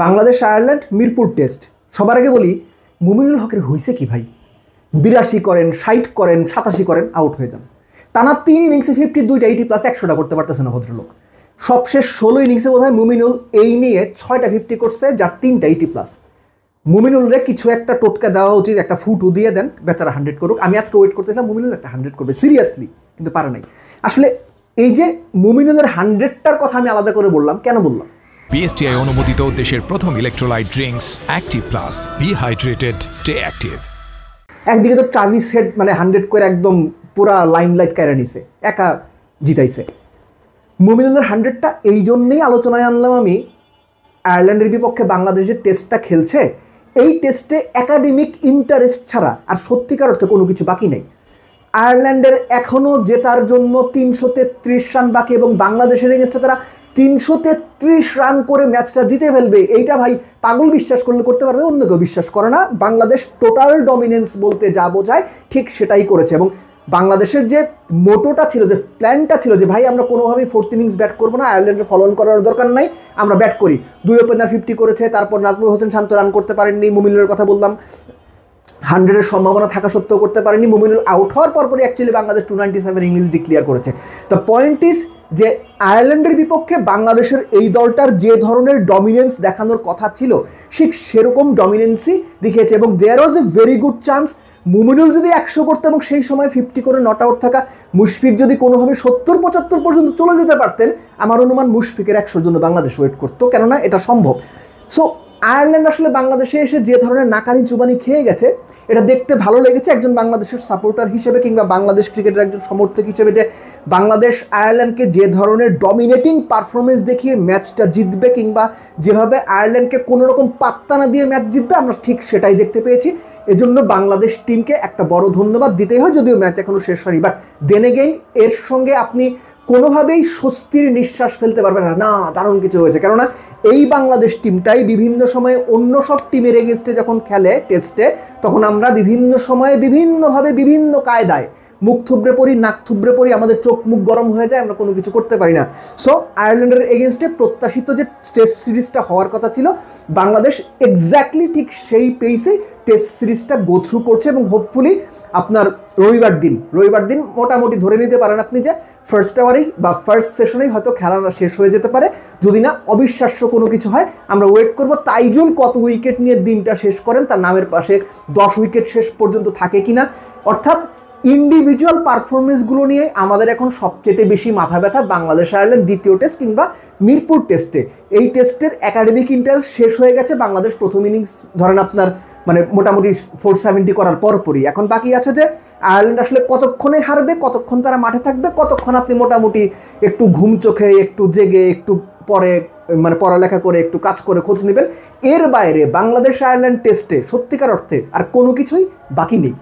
Bangladesh Ireland Mirpur test. সবার আগে বলি, মুমিনুল হকের হয়েছে কি ভাই? 82 করেন, 60 করেন, 87 করেন, আউট হয়ে যান। টানা 3 ইনিংসে 52টা 80+ 100টা করতে পারতেছে না ভদ্রলোক। সবশেষ 16 ইনিংসে বোধহয় মুমিনুল এই নিয়ে 6টা 50 করছে, যার 3টা 80+। মুমিনুলরে কিছু একটা টোটকা দেওয়া উচিত, একটা ফুটু দিয়ে দেন, বেচারা 100 করুক। আমি আজকে ওয়েট করতেছিলাম মুমিনুল একটা 100 করবে সিরিয়াসলি, কিন্তু পারে নাই। আসলে এই যে মুমিনুলের 100টার কথা আমি আলাদা করে বললাম, কেন বললাম? বিএসটিআই অনুমোদিত দেশের প্রথম electrolyte drinks active plus, be hydrated, stay active. একদিকে তো ট্রাভিস হেড মানে 100 করে একদম পুরা লাইন লাইট কেড়ে নিছে, একা জিতাইছে। মুমিনুলের 100টা এই জন্যেই আলোচনায় আনলাম আমি, আয়ারল্যান্ডের বিপক্ষে বাংলাদেশ যে টেস্টটা খেলছে, এই টেস্টে একাডেমিক ইন্টারেস্ট ছাড়া আর সত্যিকার অর্থে কোনো কিছু বাকি নেই। আয়ারল্যান্ডের এখনও জেতার জন্য 333 রান বাকি, এবং বাংলাদেশের এগেন্স্টে তারা 333 রান করে ম্যাচটা জিতে ফেলবে। এইটা ভাই পাগল বিশ্বাস করলে করতে পারবে, অন্য কেউ বিশ্বাস করে না। বাংলাদেশ টোটাল ডমিনেন্স বলতে যা বোঝায় ঠিক সেটাই করেছে। এবং বাংলাদেশের যে মোটোটা ছিল, যে প্ল্যানটা ছিল, যে ভাই আমরা কোনোভাবেই 4th ইনিংস ব্যাট করবো না, আয়ারল্যান্ডের ফলো অন করার দরকার নাই, আমরা ব্যাট করি। 2 ওপেনার 50 করেছে, তারপর নাজমুল হোসেন শান্ত রান করতে পারেননি। মুমিনুলের কথা বললাম, 100-এর সম্ভাবনা থাকা সত্ত্বেও করতে পারেনি। মুমিনুল আউট হওয়ার পরপরই অ্যাকচুয়ালি বাংলাদেশ 297 ইনিংস ডিক্লেয়ার করেছে। দ্য পয়েন্ট ইজ যে আয়ারল্যান্ডের বিপক্ষে বাংলাদেশের এই দলটার যে ধরনের ডমিনেন্স দেখানোর কথা ছিল, ঠিক সেরকম ডমিনেন্সই দেখিয়েছে। এবং there was a very good chance, Mominul যদি 100 করতো এবং সেই সময় 50 করে নট আউট থাকা মুশফিক যদি কোনোভাবে 70-75 পর্যন্ত চলে যেতে পারতেন, আমার অনুমান মুশফিকের 100 জন্য বাংলাদেশ ওয়েট করতো, কেননা এটা সম্ভব। সো আয়ারল্যান্ড আসলে বাংলাদেশে এসে যে ধরনের নাকানি চুবানি খেয়ে গেছে, এটা দেখতে ভালো লেগেছে একজন বাংলাদেশের সাপোর্টার হিসেবে, কিংবা বাংলাদেশ ক্রিকেটের একজন সমর্থক হিসেবে, যে বাংলাদেশ আয়ারল্যান্ডকে যে ধরনের ডমিনেটিং পারফরমেন্স দেখিয়ে ম্যাচটা জিতবে, কিংবা যেভাবে আয়ারল্যান্ডকে কোনোরকম পাত্তা না দিয়ে ম্যাচ জিতবে, আমরা ঠিক সেটাই দেখতে পেয়েছি। এজন্য বাংলাদেশ টিমকে একটা বড় ধন্যবাদ দিতেই হয়, যদিও ম্যাচ এখনও শেষ হয়নি। বাট দেন এগেইন এর সঙ্গে আপনি কোনোভাবেই স্বস্তির নিঃশ্বাস ফেলতে পারবেন না, দারুণ কিছু হয়েছে। কেননা এই বাংলাদেশ টিমটাই বিভিন্ন সময়ে অন্য সব টিমের এগেনস্টে যখন খেলে টেস্টে, তখন আমরা বিভিন্ন সময়ে বিভিন্নভাবে বিভিন্ন কায়দায় মুখ থুবড়ে পড়ি, নাক থুবড়ে পড়ি, আমাদের চোখ মুখ গরম হয়ে যায়, আমরা কোনো কিছু করতে পারি না। সো আয়ারল্যান্ডের এগেনস্টে প্রত্যাশিত যে টেস্ট সিরিজটা হওয়ার কথা ছিল, বাংলাদেশ এক্স্যাক্টলি ঠিক সেই পেসেই টেস্ট সিরিজটা গো থ্রু করছে। এবং হোপফুলি আপনার রবিবার দিন মোটামুটি ধরে নিতে পারেন আপনি যে ফার্স্ট আওয়ারেই বা ফার্স্ট সেশনেই হয়তো খেলাটা শেষ হয়ে যেতে পারে। যদি না অবিশ্বাস্য কোনো কিছু হয়, আমরা ওয়েট করব তাইজুল কত উইকেট নিয়ে দিনটা শেষ করেন, তার নামের পাশে 10 উইকেট শেষ পর্যন্ত থাকে কিনা। অর্থাৎ ইন্ডিভিজুয়াল পারফরমেন্সগুলো নিয়ে আমাদের এখন সবচেয়ে বেশি মাথা ব্যথা বাংলাদেশ আয়ারল্যান্ড দ্বিতীয় টেস্ট কিংবা মিরপুর টেস্টে। এই টেস্টের একাডেমিক ইন্টারেস্ট শেষ হয়ে গেছে। বাংলাদেশ প্রথম ইনিংস ধরেন আপনার মানে মোটামুটি 470 করার পরপরই এখন বাকি আছে যে আয়ারল্যান্ড আসলে কতক্ষণে হারবে, কতক্ষণ তারা মাঠে থাকবে, কতক্ষণ আপনি মোটামুটি একটু ঘুম চোখে, একটু জেগে, একটু পরে মানে পড়ালেখা করে, একটু কাজ করে খোঁজ নেবেন। এর বাইরে বাংলাদেশ আয়ারল্যান্ড টেস্টে সত্যিকার অর্থে আর কোনো কিছুই বাকি নেই।